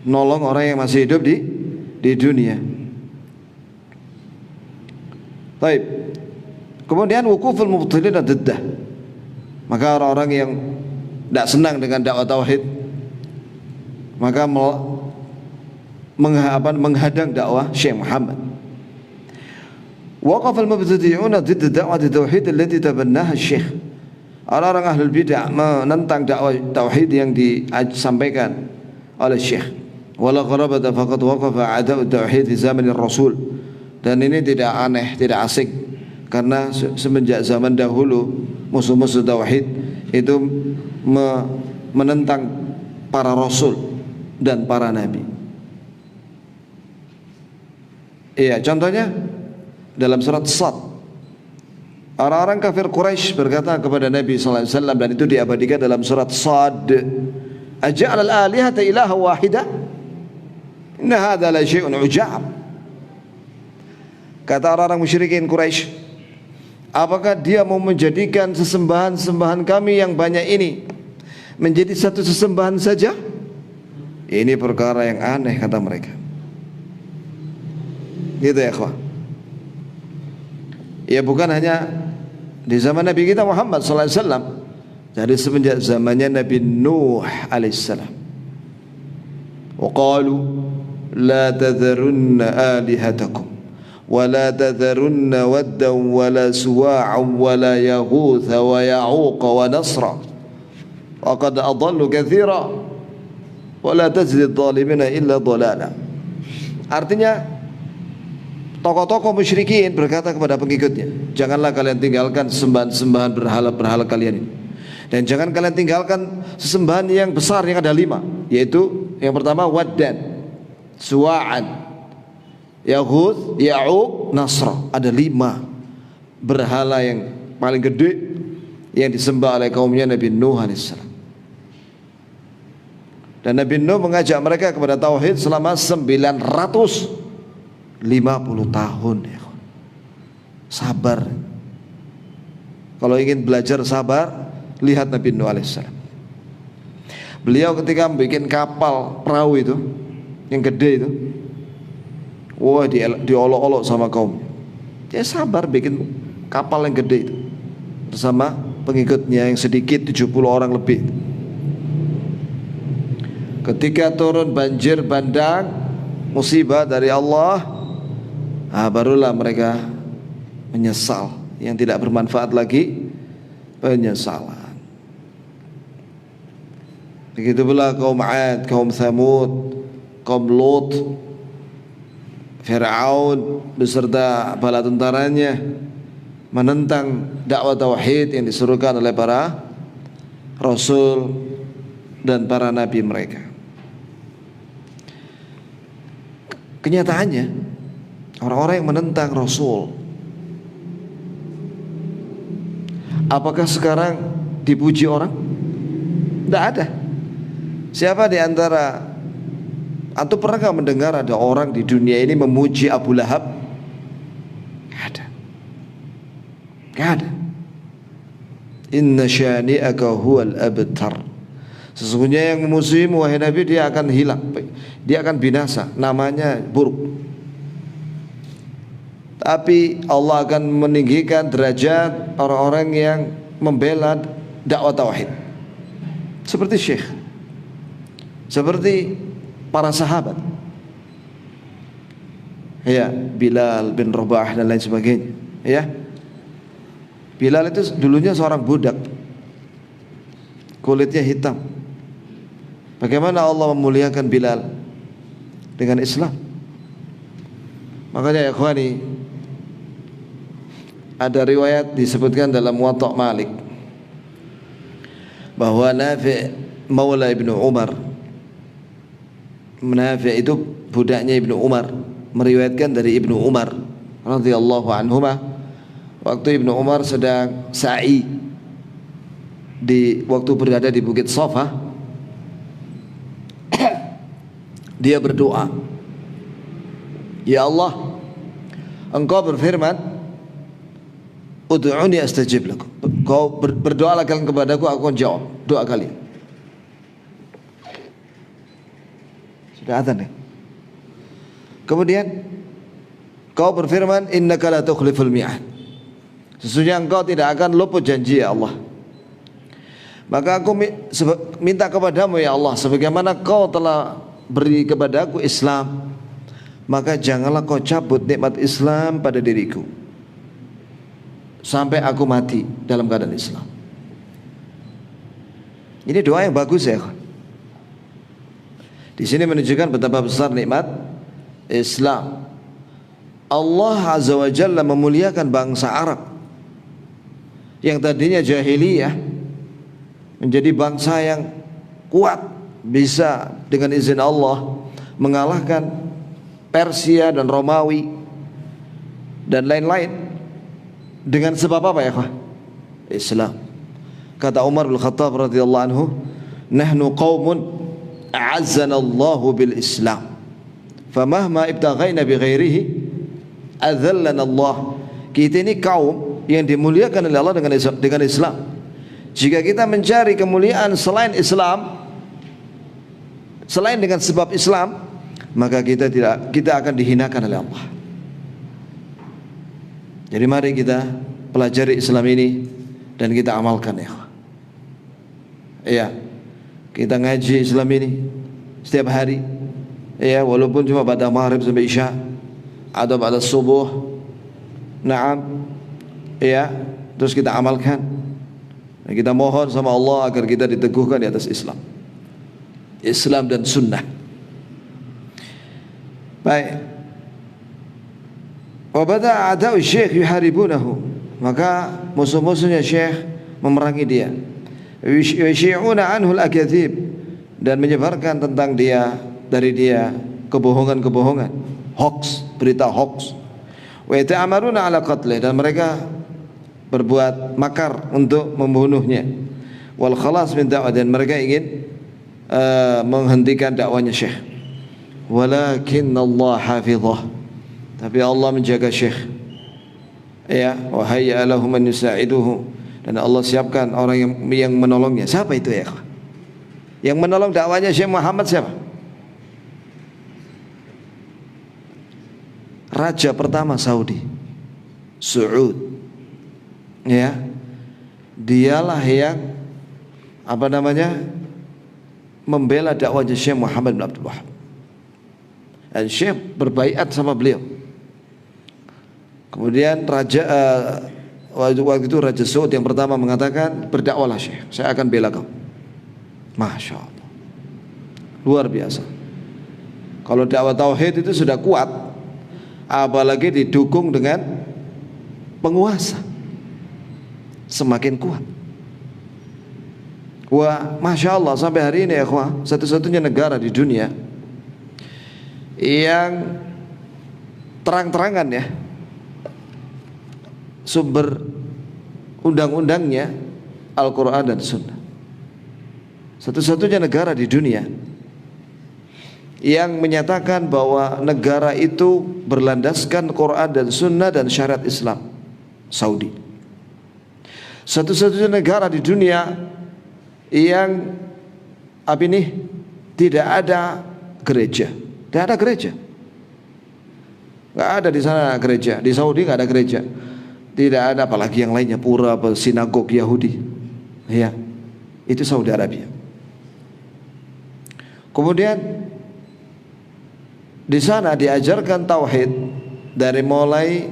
nolong orang yang masih hidup di dunia. Baik. Kemudian wukuful mubtilin diddah. Maka orang-orang yang tidak senang dengan dakwah tauhid, maka menghadang dakwah Syekh Muhammad. Waqafal mubtadi'una didd dakwah tauhid allati tabannaha Syekh. Orang-orang ahlul bid'ah menentang dakwah tauhid yang disampaikan oleh Syekh. Wala gharabata faqad waqafa a'da'u tauhid di zaman Rasul. Dan ini tidak aneh, tidak asing, karena semenjak zaman dahulu musuh-musuh tauhid itu menentang para rasul dan para nabi. Iya, contohnya dalam surat Sad, orang-orang kafir Quraisy berkata kepada Nabi sallallahu alaihi wasallam, dan itu diabadikan dalam surat Sad, aja'al al-alihata ilaha wahida inna hadza la syai'un ujab. Kata orang-orang musyrikin Quraisy, apakah dia mau menjadikan sesembahan-sembahan kami yang banyak ini menjadi satu sesembahan saja? Ini perkara yang aneh, kata mereka. Gitu ya kawan. Ya, bukan hanya di zaman Nabi kita Muhammad sallallahu alaihi wasallam, dari semenjak zamannya Nabi Nuh alaihissalam. Wa qalu la tadharunna alihatakum wa la tadharunna waddan wa la suwa'an wa la yaghutha wa ya'uqa wa nasra wa qad adallu katsira wa la tazid adh-dhalimina illa dhalala. Artinya, tokoh-tokoh musyrikin berkata kepada pengikutnya, janganlah kalian tinggalkan sembahan-sembahan berhala-berhala kalian ini, dan jangan kalian tinggalkan sesembahan yang besar yang ada 5, yaitu yang pertama Waddan, Suwa'an, Yaghuth, Ya'uq, Nasra. Ada 5 berhala yang paling gede yang disembah oleh kaumnya Nabi Nuh alaihissalam. Dan Nabi Nuh mengajak mereka kepada tauhid selama 950 tahun ya. Sabar. Kalau ingin belajar sabar, lihat Nabi Nuh alaihissalam. Beliau ketika bikin kapal perahu itu yang gede itu, wah, diolok-olok sama kaum. Dia sabar bikin kapal yang gede itu bersama pengikutnya yang sedikit, 70 orang lebih. Ketika turun banjir bandang, musibah dari Allah, barulah mereka menyesal, yang tidak bermanfaat lagi penyesalan. Begitu pula kaum Ad, kaum Thamud, kaum Lut, Fir'aun beserta bala tentaranya menentang dakwah tauhid yang disuruhkan oleh para rasul dan para nabi mereka. Kenyataannya, orang-orang yang menentang rasul, apakah sekarang dipuji orang? Tidak ada. Siapa di antara Atau pernahkah mendengar ada orang di dunia ini memuji Abu Lahab? Gak ada. Gak ada. Inna syani'aka huwal abtar. Sesungguhnya yang memusuhimu wahai Nabi, dia akan hilang, dia akan binasa, namanya buruk. Tapi Allah akan meninggikan derajat orang-orang yang membela dakwah tauhid, seperti Syekh, seperti para sahabat, ya, Bilal bin Rabah dan lain sebagainya. Ya, Bilal itu dulunya seorang budak, kulitnya hitam. Bagaimana Allah memuliakan Bilal dengan Islam? Makanya ya ikhwani, ada riwayat disebutkan dalam Muwatta Malik bahwa Nafi' Maula Ibnu Umar, Nafi' itu budaknya Ibnu Umar, meriwayatkan dari Ibnu Umar radhiyallahu anhuma, waktu Ibnu Umar sedang sa'i waktu berada di Bukit Safa, dia berdoa, ya Allah, Engkau berfirman, ud'uni astajib lakum. Kau berdoalah kalian kepadaku, aku akan jawab doa kalian. Sudah adzan ya? Kemudian kau berfirman, innaka la tukhliful mi'ad. Sesungguhnya engkau tidak akan luput janji ya Allah. Maka aku minta kepadamu ya Allah, sebagaimana kau telah beri kepadaku Islam, maka janganlah kau cabut nikmat Islam pada diriku sampai aku mati dalam keadaan Islam. Ini doa yang bagus ya. Di sini menunjukkan betapa besar nikmat Islam. Allah Azza wa Jalla memuliakan bangsa Arab yang tadinya jahiliyah menjadi bangsa yang kuat, bisa dengan izin Allah mengalahkan Persia dan Romawi dan lain-lain dengan sebab apa ya kah? Islam. Kata Umar bin Khattab radhiyallahu anhu, nahnu qaumun a'azzana Allahu bil Islam, famahma ibtaghaina bi ghairihi adzallana Allah. Kita ini kaum yang dimuliakan oleh Allah dengan Islam. Jika kita mencari kemuliaan selain Islam, selain dengan sebab Islam, maka kita akan dihinakan oleh Allah. Jadi mari kita pelajari Islam ini dan kita amalkan ya. Iya, kita ngaji Islam ini setiap hari. Ya, walaupun cuma pada maghrib sampai isya atau pada subuh. Naam. Ya, terus kita amalkan. Dan kita mohon sama Allah agar kita diteguhkan di atas Islam. Islam dan sunnah. Baik. Wa bada a'da'u syekh yuharibunahu, maka musuh-musuhnya syekh memerangi dia. Yusyi'una anhu al-akathib, dan menyebarkan tentang dia, dari dia kebohongan-kebohongan, hoax, berita hoax. Wa yata'amaruna ala qatlih, dan mereka berbuat makar untuk membunuhnya. Wal khalas min da'wah, dan mereka ingin menghentikan dakwanya syekh. Walakin Allah hafizah, tapi Allah menjaga syekh. Ya, wa hayya lahu man yusa'iduhu, dan Allah siapkan orang yang menolongnya. Siapa itu ya? Yang menolong dakwanya Syekh Muhammad siapa? Raja pertama Saudi, Saud. Ya, dialah yang membela dakwahnya Syekh Muhammad bin Abdul Wahab. Dan Syekh berbaiat sama beliau. Kemudian waktu itu Raja Saud yang pertama mengatakan, berdakwalah Syekh, saya akan bela kau. Masya Allah, luar biasa. Kalau dakwah tauhid itu sudah kuat, apalagi didukung dengan penguasa, semakin kuat. Wah, Masya Allah, sampai hari ini ya satu-satunya negara di dunia yang terang-terangan ya sumber undang-undangnya Al-Quran dan Sunnah. Satu-satunya negara di dunia yang menyatakan bahwa negara itu berlandaskan Quran dan Sunnah dan syariat Islam, Saudi. Satu-satunya negara di dunia yang tidak ada gereja. Tidak ada gereja. Nggak ada di sana gereja. Di Saudi nggak ada gereja. Tidak ada, apalagi yang lainnya, pura, sinagog Yahudi. Ya, itu Saudi Arabia. Kemudian di sana diajarkan tauhid dari mulai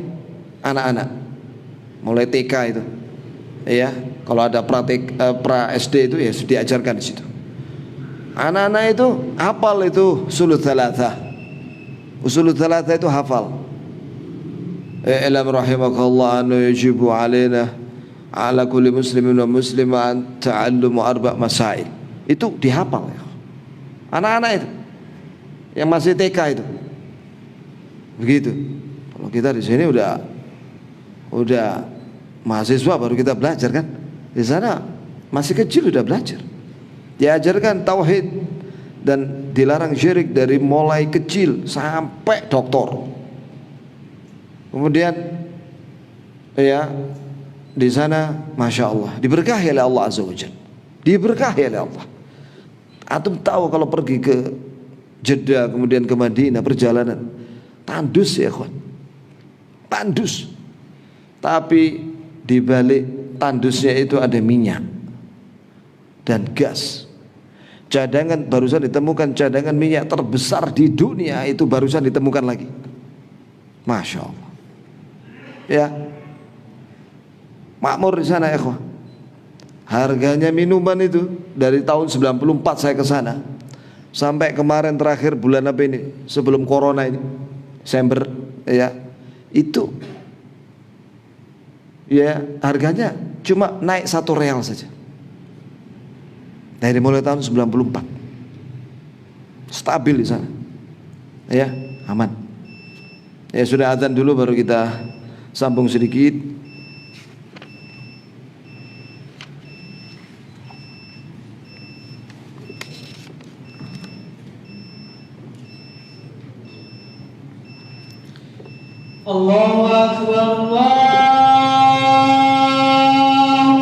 anak-anak, mulai TK itu. Ya, kalau ada pra SD itu ya diajarkan di situ. Anak-anak itu hafal itu usulul tsalatsa. Usulul tsalatsa itu hafal. Ilam rahimakallah anna yajibu alaina ala kulli muslimin wa muslimah an ta'allumu arba' masail. Itu dihafal ya. Anak-anak itu yang masih TK itu. Begitu. Kalau kita di sini udah mahasiswa baru kita belajar kan. Di sana masih kecil udah belajar. Diajarkan tauhid dan dilarang syirik dari mulai kecil sampai doktor. Kemudian ya di sana masya Allah diberkahi oleh Allah Azza wa Jalla. Diberkahi oleh Allah. Antum tahu kalau pergi ke Jeddah kemudian ke Madinah perjalanan tandus ya kawan. Tandus. Tapi di balik tandusnya itu ada minyak dan gas. Cadangan barusan ditemukan, cadangan minyak terbesar di dunia itu barusan ditemukan lagi. Masya Allah. Ya, makmur di sana ya kawan. Harganya minuman itu dari tahun 94 saya ke sana sampai kemarin terakhir bulan apa ini? Sebelum corona ini, Desember ya. Itu ya harganya cuma naik 1 real saja. Dari mulai tahun 94. Stabil di sana. Ya, aman. Ya sudah azan dulu baru kita sambung sedikit. Allahu Akbar, Allahu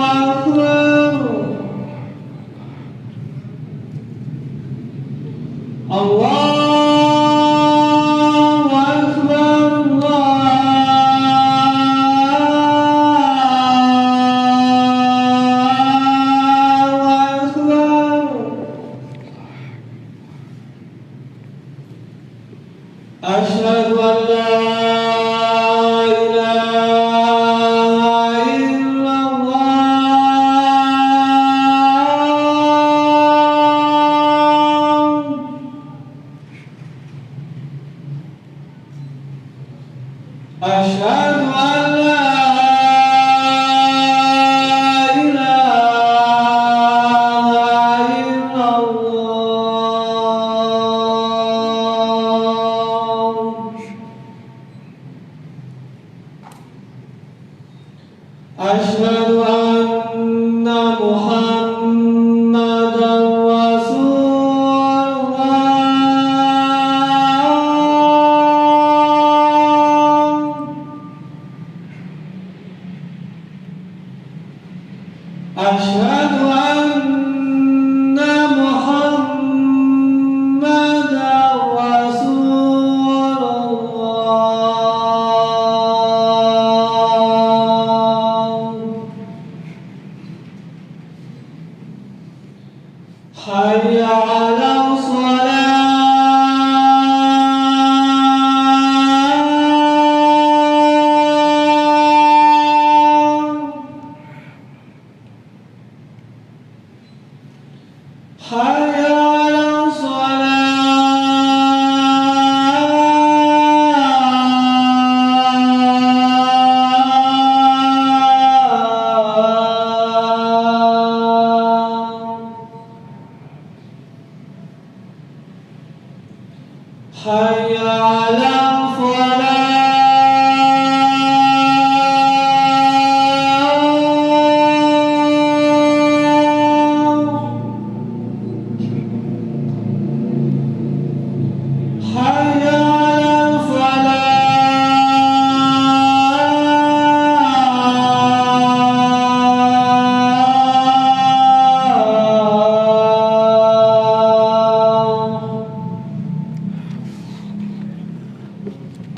Akbar, Allahu Akbar, Allahu Akbar. Asyhadu an la Asyhadu an la ilaha illallah. Asyhadu anna Muhammadan Asyhadu anna Muhammadan Rasulullah.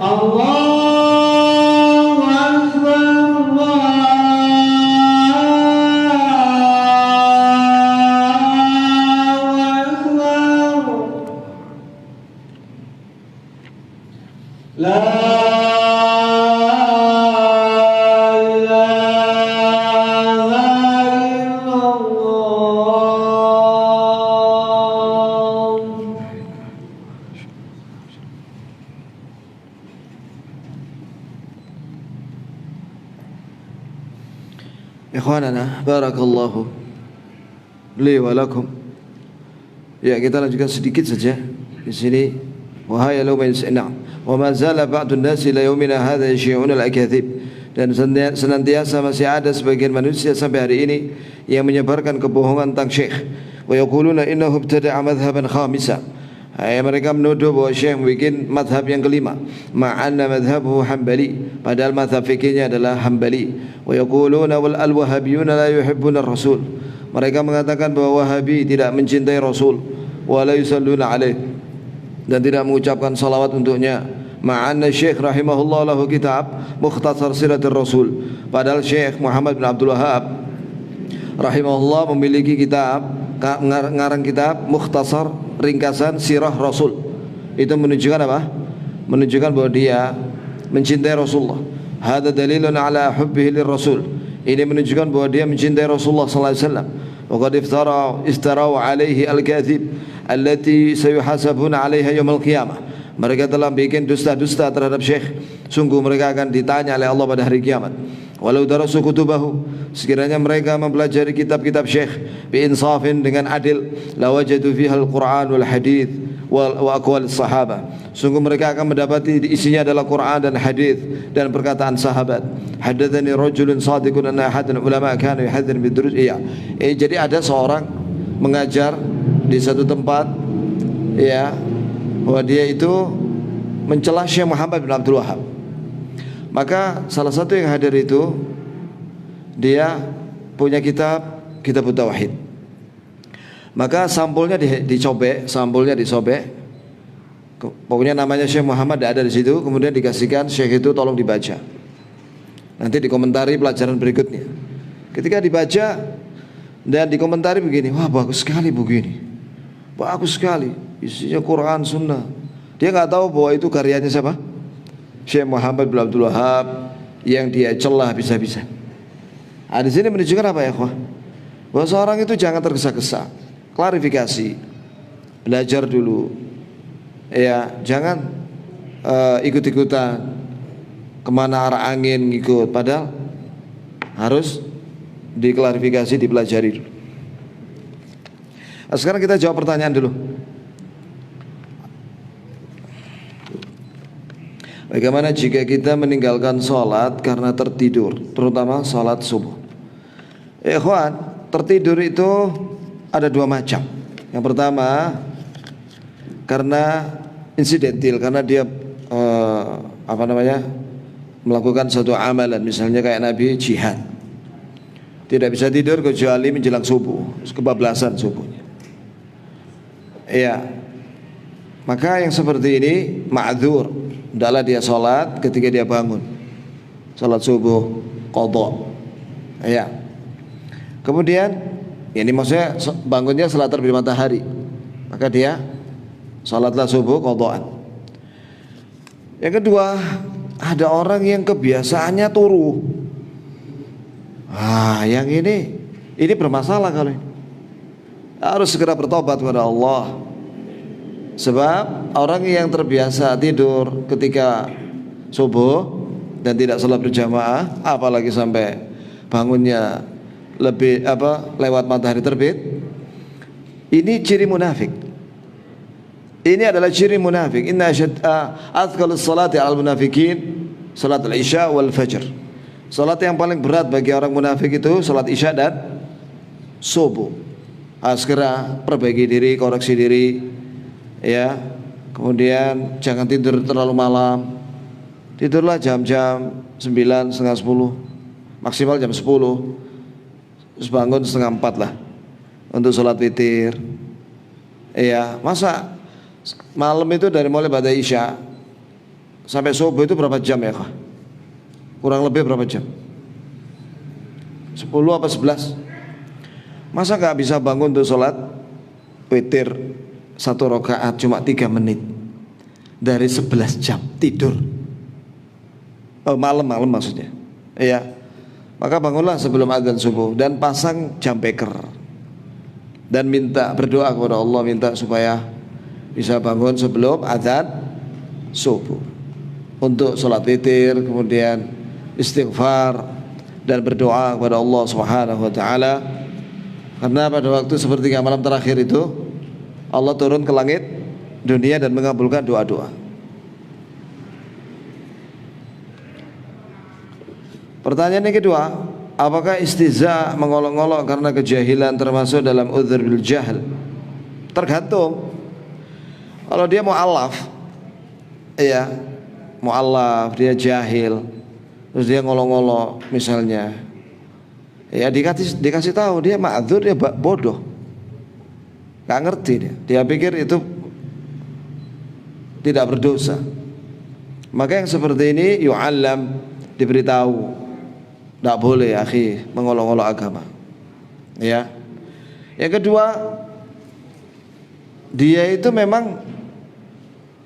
Allahu Akbar, Allahu Akbar. La Ikhwanana, barakallahu li wa lakum. Ya, kita lanjutkan sedikit saja di sini. Wahai lauma yasna, wa ma zala ba'dun nasi la yaumina hadha yashi'un al-akathib. Dan senantiasa masih ada sebagian manusia sampai hari ini yang menyebarkan kebohongan tentang Syekh. Wa yaquluna innahu ibtada'a madhhaban khamisa. Mereka menuduh bahwa Syekh membuat madhab yang kelima, ma'anna madhabuhu Hambali, padahal madhab fikihnya adalah Hambali. Wa yaquluna wal al-wahabiyuna la yuhibbuna ar-rasul. Mereka mengatakan bahwa Wahabi tidak mencintai Rasul, wa la yusalluna alaih, dan tidak mengucapkan salawat untuknya. Ma'anna Syekh rahimahullah lahu kitab Mukhtasar Siratul Rasul, padahal Syekh Muhammad bin Abdul Wahhab rahimahullah memiliki kitab, ngarang kitab Mukhtasar, ringkasan sirah Rasul. Itu menunjukkan apa? Menunjukkan bahwa dia mencintai Rasulullah. Hada dalilun ala hubbihi lirrasul. Ini menunjukkan bahwa dia mencintai Rasulullah sallallahu alaihi wasallam. Wa qad istarau alaihi al-kadhib allati sayuhasabuna 'alaiha yaumil qiyamah. Mereka telah bikin dusta-dusta terhadap Syekh. Sungguh mereka akan ditanya oleh Allah pada hari kiamat. Walau darasu kutubahu, sekiranya mereka mempelajari kitab-kitab Syekh bi insafin, dengan adil, la wajadu fiha al-Qur'an wal hadits wa aqwal sahabah. Sungguh mereka akan mendapati isinya adalah Quran dan hadis dan perkataan sahabat. Hadatsani rajulun sadiqun anna ahadan ulama kana yuhadzir bidurus. Jadi ada seorang mengajar di satu tempat, ya, bahwa dia itu mencela Syekh Muhammad bin Abdul Wahhab. Maka salah satu yang hadir itu, dia punya kitab Tauhid. Maka sampulnya disobek, pokoknya namanya Syekh Muhammad ada di situ. Kemudian dikasihkan Syekh itu, tolong dibaca, nanti dikomentari pelajaran berikutnya. Ketika dibaca dan dikomentari begini, wah bagus sekali begini, bagus sekali, isinya Quran Sunnah. Dia nggak tahu bahwa itu karyanya siapa? Syekh Muhammad bin Abdul Wahhab, yang dia celah bisa-bisa. Di sini menunjukkan apa ya, bahwa seorang itu jangan tergesa-gesa, klarifikasi, belajar dulu, ya, jangan ikut-ikutan kemana arah angin ngikut, padahal harus diklarifikasi, dipelajari dulu. Nah, sekarang kita jawab pertanyaan dulu. Bagaimana jika kita meninggalkan sholat karena tertidur, terutama sholat subuh? Ikhwan, tertidur itu ada dua macam. Yang pertama karena insidental, karena dia melakukan suatu amalan, misalnya kayak Nabi jihad, tidak bisa tidur kecuali menjelang subuh, kebablasan subuhnya. Ya, maka yang seperti ini ma'dzur, hendaklah dia sholat ketika dia bangun, sholat subuh qadha. Ya. Kemudian ini maksudnya bangunnya setelah terbit matahari, maka dia sholatlah subuh qadhaan. Yang kedua, ada orang yang kebiasaannya turu. Yang ini bermasalah kali. Harus segera bertobat kepada Allah. Sebab orang yang terbiasa tidur ketika subuh dan tidak sholat berjamaah, apalagi sampai bangunnya lewat matahari terbit, ini ciri munafik. Ini adalah ciri munafik. Inna athqalus salati al munafikin salat al-isya wal fajr. Salat yang paling berat bagi orang munafik itu salat isya dan subuh. Segera perbaiki diri, koreksi diri, ya. Kemudian jangan tidur terlalu malam. Tidurlah jam-jam 9, setengah 10, maksimal jam 10. Terus bangun setengah 4 lah untuk sholat witir. Masa malam itu dari mulai pada isya sampai subuh itu berapa jam ya, Kak? Kurang lebih berapa jam? 10 apa 11? Masa gak bisa bangun untuk sholat witir 1 rakaat cuma 3 menit dari 11 jam tidur? Malam maksudnya. Iya. Maka bangunlah sebelum azan subuh dan pasang jam beker dan berdoa kepada Allah, minta supaya bisa bangun sebelum azan subuh untuk sholat witir, kemudian istighfar dan berdoa kepada Allah Subhanahu wa taala. Karena pada waktu sepertiga malam terakhir itu Allah turun ke langit dunia dan mengabulkan doa-doa. Pertanyaan yang kedua, apakah istiza mengolok-olok karena kejahilan termasuk dalam udzur bil jahl? Tergantung. Kalau dia mu'allaf, iya, mu'allaf, dia jahil, terus dia ngolok-ngolok misalnya, ya dikasih tahu dia ma'dzur, dia bodoh, nggak ngerti dia pikir itu tidak berdosa. Maka yang seperti ini yu'allam, diberitahu, tidak boleh akhi mengolok-olok agama. Ya. Yang kedua, dia itu memang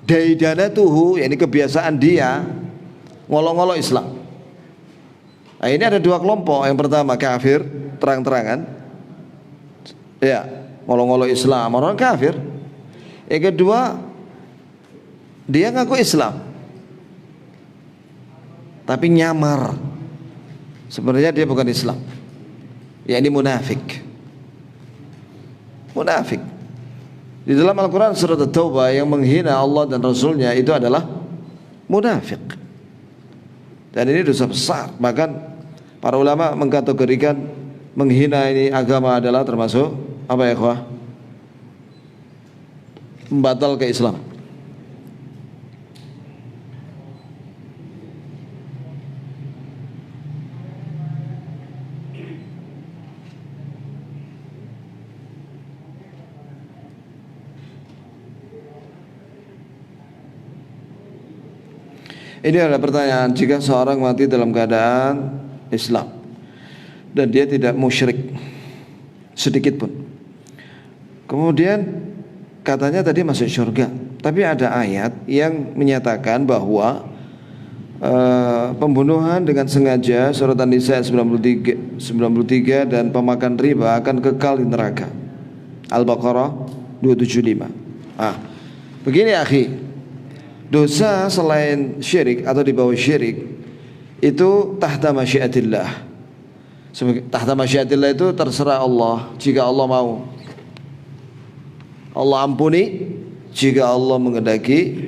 daidanatuhu, yakni kebiasaan dia ngolok-ngolok Islam. Nah, ini ada 2 kelompok. Yang pertama kafir terang-terangan, ya, ngolok-ngolok Islam, orang kafir. Yang kedua, dia ngaku Islam tapi nyamar, sebenarnya dia bukan Islam, yakni munafik. Munafik. Di dalam Al-Quran surat At-Taubah, yang menghina Allah dan Rasulnya itu adalah munafik. Dan ini dosa besar. Bahkan para ulama mengkategorikan menghina ini agama adalah termasuk apa ya, ikhwah? Membatal keislaman. Ini adalah pertanyaan, jika seorang mati dalam keadaan Islam dan dia tidak musyrik sedikit pun, kemudian katanya tadi masuk surga, tapi ada ayat yang menyatakan bahwa pembunuhan dengan sengaja, surat An-Nisa 93 dan pemakan riba akan kekal di neraka. Al-Baqarah 275. Begini akhi, dosa selain syirik atau di bawah syirik itu tahta masyiatillah. Tahta masyiatillah itu terserah Allah. Jika Allah mau, Allah ampuni. Jika Allah menghendaki,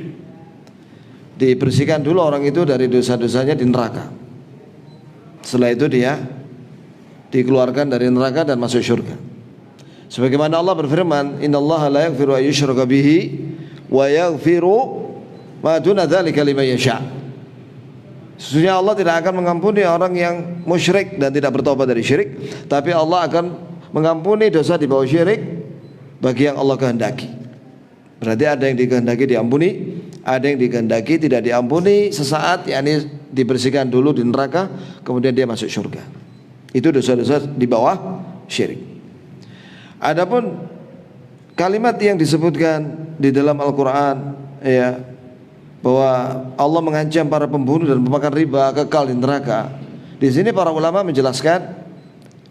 dibersihkan dulu orang itu dari dosa-dosanya di neraka. Setelah itu dia dikeluarkan dari neraka dan masuk surga. Sebagaimana Allah berfirman, innallaha la yaghfiru an yushraka bihi wa yaghfiru ma duna dzalika liman yasha. Sesungguhnya Allah tidak akan mengampuni orang yang musyrik dan tidak bertobat dari syirik, tapi Allah akan mengampuni dosa di bawah syirik bagi yang Allah kehendaki. Berarti ada yang dikehendaki diampuni, ada yang dikehendaki tidak diampuni sesaat, yakni dibersihkan dulu di neraka, kemudian dia masuk surga. Itu dosa-dosa di bawah syirik. Adapun kalimat yang disebutkan di dalam Al-Quran, ya, bahwa Allah mengancam para pembunuh dan pemakan riba kekal di neraka. Di sini para ulama menjelaskan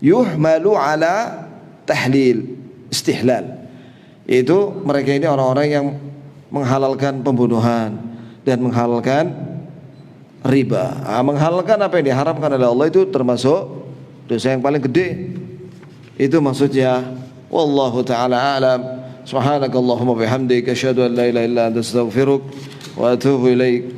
yuhmalu ala tahlil, istihlal. Itu mereka ini orang-orang yang menghalalkan pembunuhan dan menghalalkan riba. Menghalalkan apa yang diharamkan oleh Allah itu termasuk dosa yang paling gede. Itu maksudnya. Wallahu ta'ala a'lam. Subhanakallahumma bihamdika asyhadu an la ilaha illa anta astaghfiruka wa atubu ilaik.